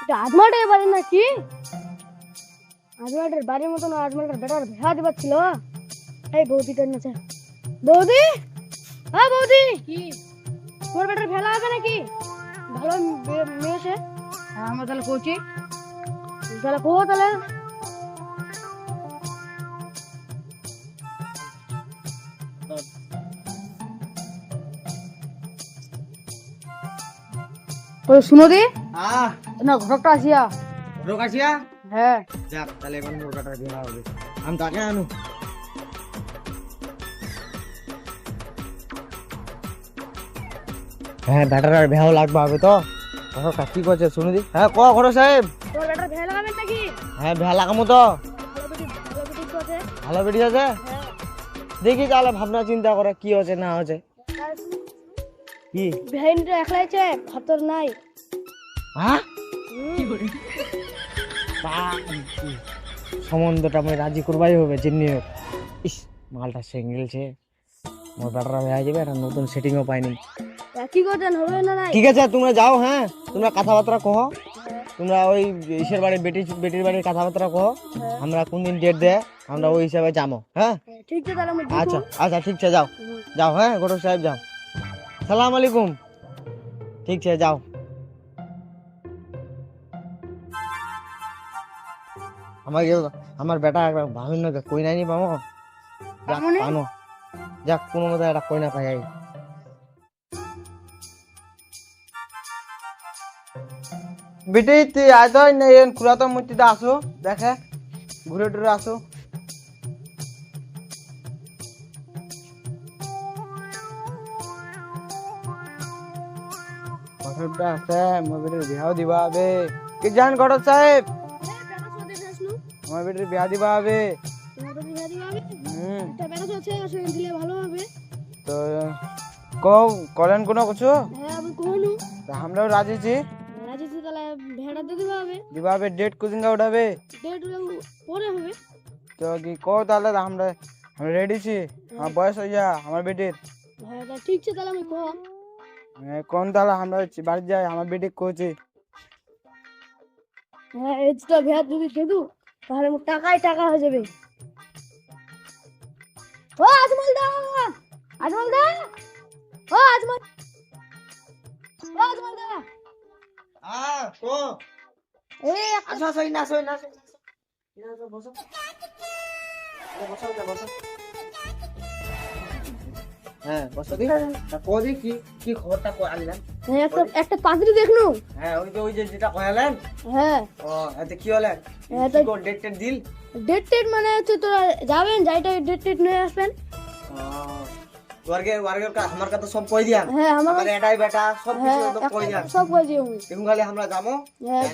এটা আজমাটের বাড়ি নাকি? আজমাটের বাড়ির মতন আজমাটের বেটার ভেড়া দিবার ছিল। এই বৌদিটার নাচে বৌদি, হ্যাঁ বৌদি, কি তোমার বেটার ভেলা হবে নাকি? ভালো মেয়ে সে। হ্যাঁ আমরা তাহলে কইছি, তাহলে কো তাহলে ওই শুনো দি না ঘরটা আসিয়া রোকাশিয়া হ্যাঁ যাক তাহলে এখন রোকাটা দেওয়া হবে। আমি তাকে আনু হ্যাঁ ব্যাটার আর ভেও লাগবে হবে তো ঘরটা কি করছে শুনে দি। হ্যাঁ ক ঘর সাহেব, তোমার বেটার ভেলা লাগাবেন নাকি? হ্যাঁ ভেয়া লাগামো তো। ভালো বেটি তো আছে। ভালো বেটি আছে, হ্যাঁ দেখি তাহলে ভাবনা চিন্তা করে কি হচ্ছে না হচ্ছে। কি ভেইনটা একলাইছে খতর নাই। হ্যাঁ সম্বন্ধটা আমি রাজি করবাই হবে চিনি হোক। ইস মালটা সিঙ্গেলছে, মোর ব্যাটারা হয়ে যাবে, একটা নতুন সেটিংও পাইনি। কি করতেন হবে না নাই? ঠিক আছে তোমরা যাও, হ্যাঁ তোমরা কথাবার্তা কহ, তোমরা ওই ইসের বাড়ি বেটির বাড়ির কথাবার্তা কহ, আমরা কোন দিন ডেট দেয় আমরা ওই হিসাবে যাবো। হ্যাঁ ঠিক আছে তাহলে আমি আচ্ছা আচ্ছা ঠিক আছে যাও যাও, হ্যাঁ গরু সাহেব যাও, সালাম আলাইকুম, ঠিক আছে যাও। আমাকে আমার বেটা একবার ভাবিন না কই নাইনি পাবো, যাক পানো, যাক কোনো মতো একটা কই না পাই। বেটি তুই আয় তো পুরাতন মূর্তিটা আসো দেখে ঘুরে টুরে আসো। ঘটকটা আছে আমার বেটির বিয়াও দিবা হবে। কি জান ঘটক সাহেব, আমার বেটির বিয়া দিবা হবে। ভালো হবে। তো কও করেন কোনো কিছু, হ্যাঁ আমি কোহনু আমরাও রাজি ছি। রাজি তো তাহলে ভেড়া দিয়ে দিবা হবে। দিবা হবে, ডেট কোদিন উঠাবে ডেট পরে হবে। তো কি কও তাহলে আমরা রেডি ছি। আমার বয়স হয়ে যা আমার বেটির, হ্যাঁ তা ঠিক আছে তাহলে আমি কম। কোন তাহলে আমরা বাড়ি যাই, আমার বেটি কইছে। হ্যাঁ এই তো ভেড়া যদি দেদু তাহলে আমার টাকাই টাকা হয়ে যাবে। ও আজমল দা, আজমল দা, ও আজমল, ও আজমল দা, কো এই আসো আসো না আসো না বসো বসো বসো। হ্যাঁ বসো দি কদি কি কি খবরটা আনলেন? একটা একটা পাত্রী দেখনু। হ্যাঁ ওই যে যেটা কয়ালেন। হ্যাঁ ও এতে কি হলেন? এতে কোন ডেট টেট দিল? ডেট টেট মানে হচ্ছে তোরা যাবেন যাইটা ডেট টেট নিয়ে আসবেন। ওয়ার্গে আমার কথা সব কই দিয়া। হ্যাঁ আমার এটাই বেটা সব কিছু হ্যাঁ একদম কই দিয়া। সব কই দিও আমি। এখন খালি আমরা যাবো, হ্যাঁ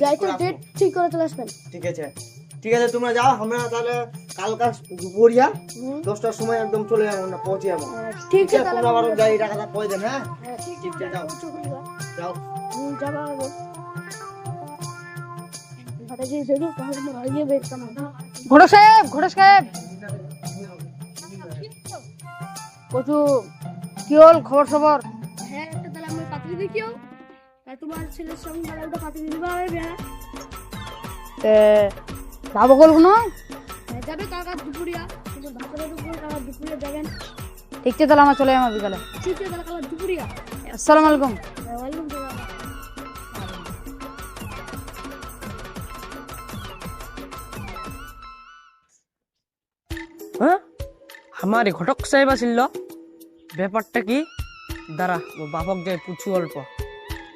যাইটা ডেট ঠিক করে চলে আসবেন। ঠিক আছে ঠিক আছে তোমরা যাও, আমরা তাহলে কালকা দুপুরিয়া 10টার সময় একদম চলে যাবো, আমরা পৌঁছে যাবো। ঠিক আছে তোমরা তাহলে আবার যাই টাকাটা কই দেন। হ্যাঁ হ্যাঁ ঠিক ঠিক আছে যাও যাও। যাবা হবে। ঘরে যে দেখো তাহলে আমার আইয়ে দেখতাম। ঘোড়া সাহেব, ঘোড়া সাহেব কচু কি হল খবর খবর? হ্যাঁ একটা তাহলে আমি পাত্রী দেখিও, আর তোমার ছেলের সঙ্গে তাহলে ওটা পাত্রী দিবা হবে বিয়া। যাবো বলবো না? হ্যাঁ যাবে কাকা দুপুরিয়া, কিন্তু ভাতরে দুপুরে কাকা দুপুরিয়া যাবেন। ঠিক আছে তাহলে আমরা চলে যাবো বিকালে। ঠিক আছে তাহলে কাকা দুপুরিয়া। আসসালামু আলাইকুম। ওয়ালাইকুম সালাম। হ্যাঁ আমার ঘটক সাহেব আসিল, ব্যাপারটা কি? দাঁড়া ও বাপক যাই পুছু অল্প,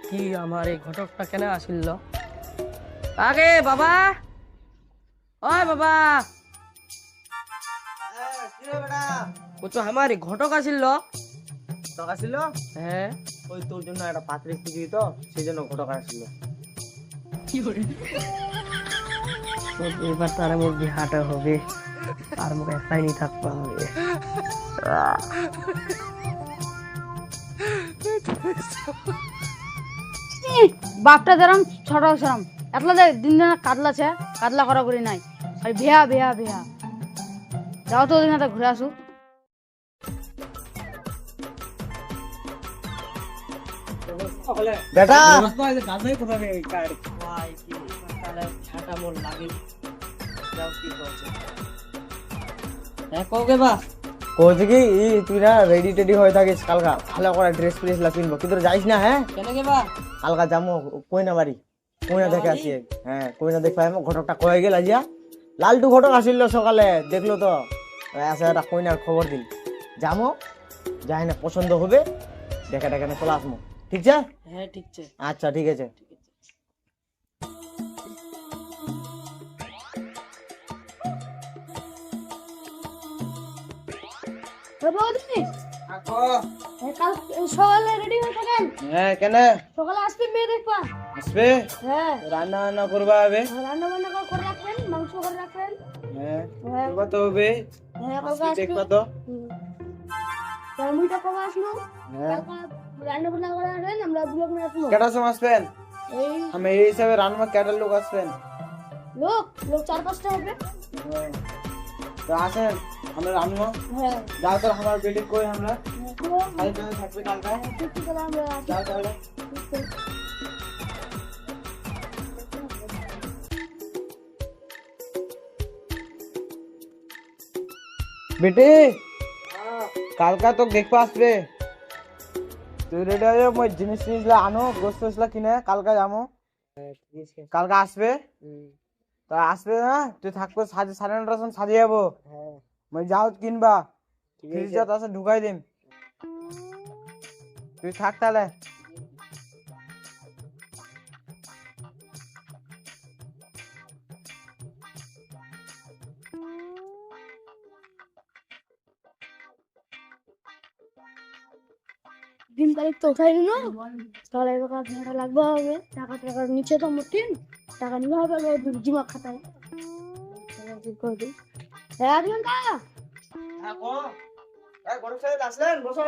কি আমার এই ঘটকটা কেন আসিল? আগে বাবা, ওই বাবা ও তো আমার এই ঘটক আসিল। টাকা ছিল? হ্যাঁ ওই তোর জন্য একটা পাত্রী খুঁজি তো সেই জন্য ঘটক আসছিল। এবার তার মোর বিহাটা হবে, আর মুখে একটাই নি থাকবো হবে। বাপটা যেরম ছোট সেরম এতলা দিন দিন কাতলাছে, কাতলা করা করি নাই। আর ভেয়া ভেয়া ভেয়া যাও তো ওদিন ঘুরে আসু। বেটা আরে ঝাঁটা মোর লাগে যাও কি করছে হ্যাঁ কবে বা কইছে কি তুই না রেডি টেডি হয়ে থাকিস কালকা ভালো করে ড্রেস ফ্রেস লা কিনবো কিন্তু যাইস না হ্যাঁ কেন গে বা কালকা যাবো কইনা বাড়ি কইনা দেখে আসি হ্যাঁ কইনা দেখে ঘটকটা কয়ে গেল আজিয়া লালটু ঘটক আসিল সকালে দেখলো তো আসে একটা কইনার খবর দিল যাবো যাই না পছন্দ হবে দেখে দেখে না চলে আসবো ঠিক আছে হ্যাঁ ঠিক আছে আচ্ছা ঠিক আছে বৌদি আকো কাল সকালে রেডি হয়ে থাকেন, হ্যাঁ কেন সকালে আসবেন মেয়ে দেখবা। আসবে হ্যাঁ রান্না বান্না করবা হবে রান্না বান্না করে রাখবেন, মাংস করে রাখবেন। হ্যাঁ হ্যাঁ করবা তো হবে হ্যাঁ কালকে আসবে। দেখবা তো মুইটা কবে আসলো হ্যাঁ কালকে রান্না বান্না করে রাখবেন, আমরা দুজন মিলে আসবো। কেটা সময় আসবেন এই আমি এই হিসাবে রান্না কেটার লোক আসবেন লোক 4-5টা হবে। তো আসেন আমরা রান্না হ্যাঁ যাও তো আমার বেটি কই আমরা তো খালি পেয়ে থাকবে কালকা ঠিক করে আমরা আসি। যাও তাহলে বেটি কালকা তো দেখবা আসবে তুই রেডি হয়ে যাও, মই জিনিস টিনিসলা আনো গোস্ত টোস্টলা কিনে কালকা যাবো কালকা আসবে তা আসবে না তুই থাকবো 9:30টার সময় সাজিয়ে যাবো মই যাও কিনবা ফ্রিজে তো আছে ঢুকাই দিম তুই থাক তাহলে দিন তারিখ তো উঠাই নিল, তাহলে এবার টাকা লাগবে হবে, টাকা নিচে তো মোটিন টাকা নিতে হবে জিমা খাতায় করে দিই। হ্যাঁ আসবেন কা হ্যাঁ গো এই গরু সাহেব আসলেন বসো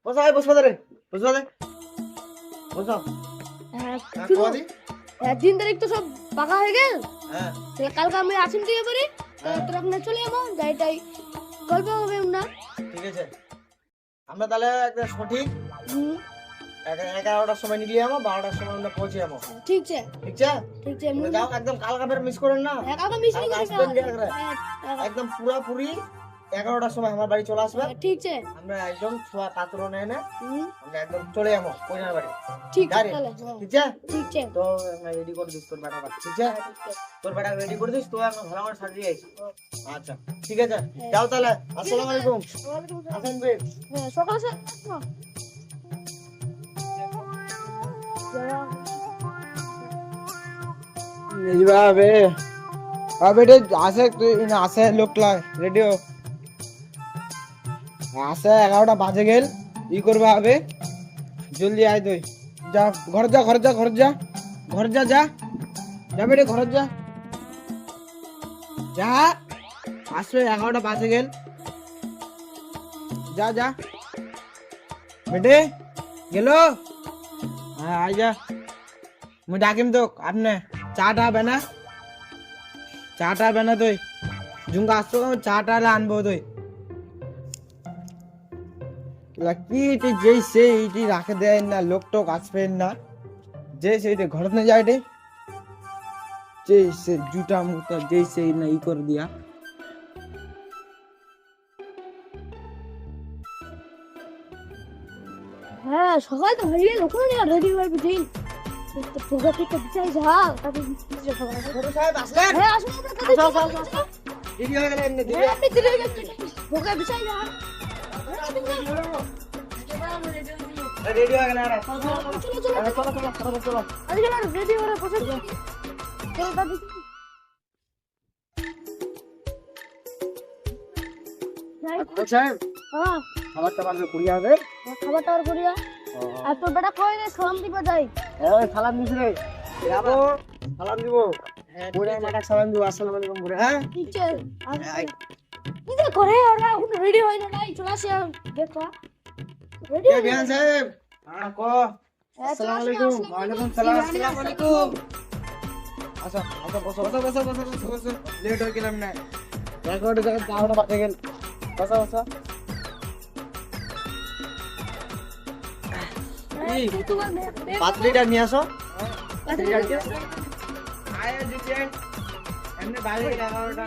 বসো আয় বসো রে বসো দে বসো হ্যাঁ হ্যাঁ ঠিক কোদি আছে। দিন তারিখ তো সব পাকা হয়ে গেল, হ্যাঁ তাহলে কালকে আমি আসেন দিয়ে পারি, তোর আপনার চলে যাবো যাইটাই গল্প হবে না। ঠিক আছে আমরা তাহলে একটা সঠিক হুম, 11টার সময় নিয়ে যাবো 12টার সময় আমরা পৌঁছে যাবো ঠিক আছে ঠিক আছে ঠিক আছে তুমি যাও একদম কালকা ফের মিস করেন না কালকে মিস কালকে আসবেন কি করে? একদম পুরোপুরি 11টার সময় আমার বাড়ি চলে আসবে ঠিক আছে। আমরা একদম ছোয়া পাত্র নেয় না হুম, আমরা একদম চলে যাবো কোইনার বাড়ি ঠিক আছে গাড়ি। তাহলে হ্যাঁ, ঠিক আছে ঠিক আছে তো রেডি করে দিস তোর বেটাটা ঠিক আছে তোর বেটা রেডি করে দিস তো আমরা ভালো করে সাজিয়ে আইছি আচ্ছা ঠিক আছে যাও তাহলে আসসালামু আলাইকুম ওয়ালাইকুম আসসালাম। আসেন বে হ্যাঁ সকালে এইভাবে বেটে আসে তুই না আসে লোকলা রেডিও আসে 11টা বাজে গেল ই করবা হবে জলদি আয় তুই যা ঘর যা ঘর যা ঘর যা ঘর যা যা যা বেটে ঘর যা যা আসবে 11টা বাজে গেল যা যা বেটে গেল হ্যাঁ আয় যা মুই ডাকিম তো আপনি চাটা বেনা চাটা বেনা তুই জুঙ্গা আসতো চাটা আনবো তুই কি যেই সেইটি রাখে দেয় না লোক টোক আসবেন না যে সেইটা ঘর না যায় রে যেই সে জুটা মুটা যেই সেই না ই করে দিয়া হ্যাঁ সকাল তো হয়ে গেল, ওখানে রেডি হয়ে বুঝিন তোকে থেকে বিচাই যা তাকে ছোট সাহেব আসলেন হ্যাঁ আসুন দেরি হয়ে গেল এমনি হ্যাঁ আপনি দিলে তোকে বিচাই যা রেডি হয়ে গেল চলো চলো চলো চলো চলো চলো আজকে রেডি হয়ে বসে চলো দাদি সাহেব হ্যাঁ খাবার টাবার কুড়িয়ে হবে খাবার টাবার করিয়া আর তোর বেটা কই রে সালাম দিবা যাই সালাম দিস রে যাবো সালাম দিব পুরো মাঠে সালাম দিব আসসালামু আলাইকুম করে হ্যাঁ ঠিক আছে কি যে করে ওরা রেডি হয় না নাই চলে আসি দেখো রেডি এ বিয়ান সাহেব কো আসসালামু আলাইকুম ওয়া আলাইকুম সালাম আসসালামু আলাইকুম আচ্ছা আচ্ছা বসো বসো বসো বসো বসো বসো লেট হয়ে গেলাম না দেখো ওটা জায়গা যাওয়া বাজে গেল বসো বসো পাত্রিটা নিয়ে আসো আয় দিছেন এমনি বাইরে 11টা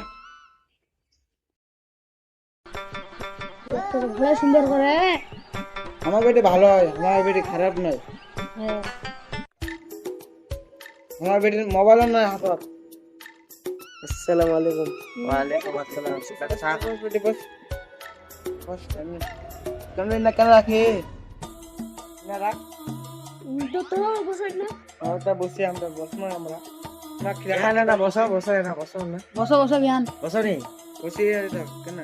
ভালো সুন্দর করে। আমার বেটি ভালো হয়, আমার বেটি খারাপ নয়। হ্যাঁ আমার বেটির মোবাইলও নয় হাতত। আসসালামু আলাইকুম। ওয়ালাইকুম আসসালাম। বেটি বস বস এমনি কেন না কেন রাখি না রাখ তো তোমার বসে না। ওটা বসি আমরা বসমো আমরা না না বসো বসো না বসো না বসো বসো বিহান। বসো নি বসি এটা কেন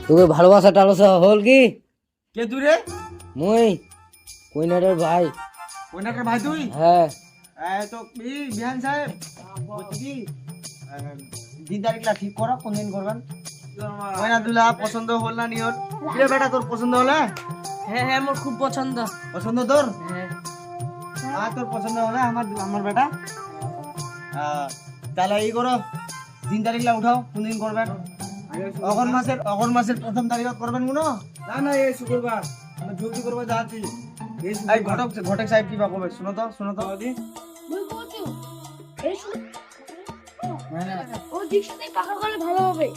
তোকে ভালোবাসা টালোসা হল কি? কে দূরে মুই কইনারের ভাই। ওনাকে ভাই তুই হ্যাঁ তো বিহান সাহেব বলছি কি 3 তারিখটা ঠিক করো কোন দিন করবেন ময়না দুলা পছন্দ হল না নিয়র কিরে বেটা তোর পছন্দ হলে হ্যাঁ হ্যাঁ মোর খুব পছন্দ। পছন্দ তোর হ্যাঁ তোর পছন্দ হলে আমার আমার বেটা তাহলে এই করো 3 তারিখটা উঠাও কোন দিন করবেন অগর মাসের প্রথম তারিখ করবেন কোনো না না এই শুক্রবার আমরা জলদি করবো যাচ্ছি এই ঘটক সাহেব কি বাকবে শুনো তো দিদি মুই বলছি ও দীক্ষাতে পাকা করলে ভালো হবে।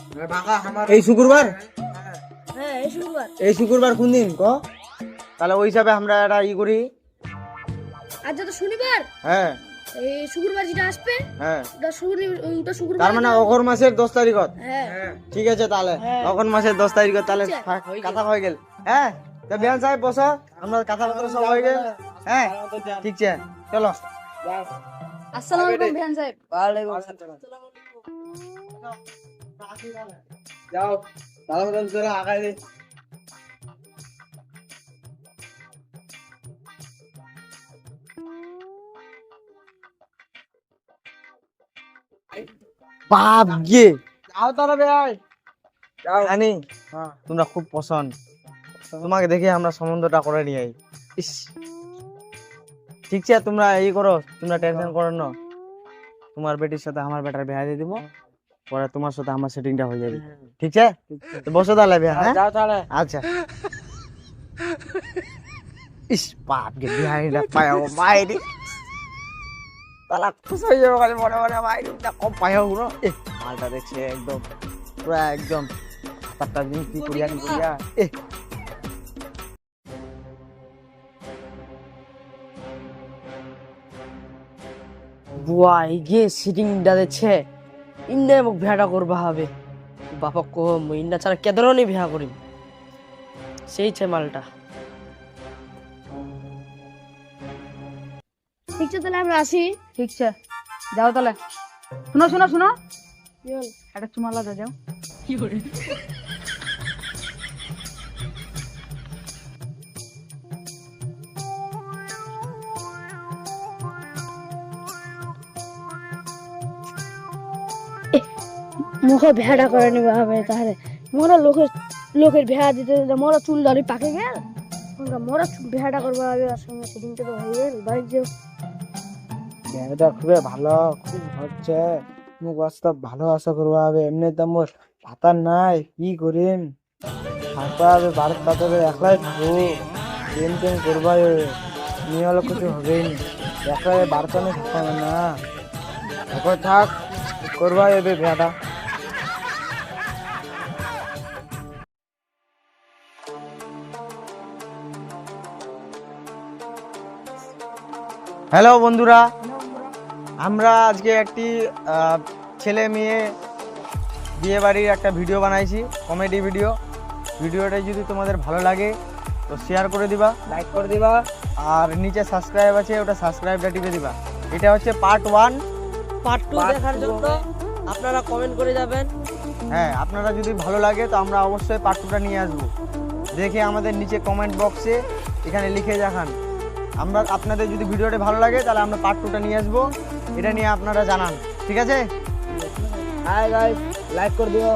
এই শুক্রবার হ্যাঁ এই শুক্রবার। এই শুক্রবার কোন দিন ক তাহলে ওই হিসাবে আমরা একটা ই করি আজ তো শনিবার। হ্যাঁ এই শুক্রবার যেটা আসবে হ্যাঁ ওটা শুক্রবার। তার মানে অগর মাসের 10 তারিখত হ্যাঁ ঠিক আছে তাহলে হ্যাঁ। অগর মাসের 10 তারিখত তাহলে আচ্ছা, কথা হয়ে গেল হ্যাঁ তা বিহান সাহেব বসো আমরা কথা পত্র সব হয়ে গেল হ্যাঁ ঠিক আছে চলো আসসালামু আলাইকুম বিহান সাহেব। ওয়ালাইকুম যাও ভালো মতন চলো আগায় দে বাপ গে যাও তাহলে ভাই যাও জানি তোমরা খুব পছন্দ তোমাকে দেখে আমরা সম্বন্ধটা করে নিয়ে আই ইস ঠিক আছে তোমরা এই করো তোমরা টেনশন করো না তোমার বেটির সাথে আমার বেটার বিয়ে দিয়ে দিব পরে তোমার সাথে আমার সেটিংটা হয়ে যাবে ঠিক আছে তো বসো তাহলে বিয়ে হ্যাঁ যাও তাহলে। আচ্ছা ইস বাপ গে বিহাইটা পায়ও মাইরি তালা খুশ হয়ে যাবে খালি মনে মনে মাইরিটা কম পায়ও গুলো এ মালটা দেখছে একদম পুরা একদম তারটা জিনিস কি করিয়া এ বুয়া গিয়ে সিটিং দিচ্ছে ইন্ডা মোক ভেড়া করবা হবে বাপক কো মুই ইন্ডা ছাড়া কেদরনি বিয়া করিম সেই ছে মালটা। ঠিক আছে তাহলে আমরা আসি। ঠিক আছে যাও তাহলে। শুনো শুনো শুনো কি হল? একটা চুমা লাগা যাও। মুখে ভেড়া করে নিবা হবে তাহলে মোরা লোকের ভেড়া দিতে দিতে মোরা চুল দাড়ি পাকে গেল মোরা ভেড়া করবো হবে আর সঙ্গে সেদিনটা তো হয়ে গেল বাড়ি যাও। এটা খুবই ভালো খুব হচ্ছে মুখ বাস্তব ভালো আশা করবো হবে এমনি তো মোর ভাতার নাই কি করিম থাকতে হবে বাড়ির তাতে একলাই থাকবো ট্রেন ট্রেন করবো নিয়ে হলে কিছু হবেই না একলাই বাড়িতে থাকতে হবে না এখন থাক করবো এবে ভেড়া হ্যালো বন্ধুরা আমরা আজকে একটি ছেলে মেয়ে বিয়ে বাড়ির একটা ভিডিও বানাইছি, কমেডি ভিডিও। ভিডিওটা যদি তোমাদের ভালো লাগে তো শেয়ার করে দিবা, লাইক করে দিবা, আর নিচে সাবস্ক্রাইব আছে, ওটা সাবস্ক্রাইবটা টিপে দিবা। এটা হচ্ছে পার্ট 1। পার্ট 2 Part দেখার 2 জন্য আপনারা কমেন্ট করে যাবেন। হ্যাঁ, আপনারা যদি ভালো লাগে তো আমরা অবশ্যই পার্ট 2টা নিয়ে আসবো। দেখে আমাদের নিচে কমেন্ট বক্সে এখানে লিখে দেখান। আমরা আপনাদের যদি ভিডিওটা ভালো লাগে তাহলে আমরা পার্ট 2টা নিয়ে আসবো, এটা নিয়ে আপনারা জানান। ঠিক আছে? হাই গাইস, লাইক করে দিও।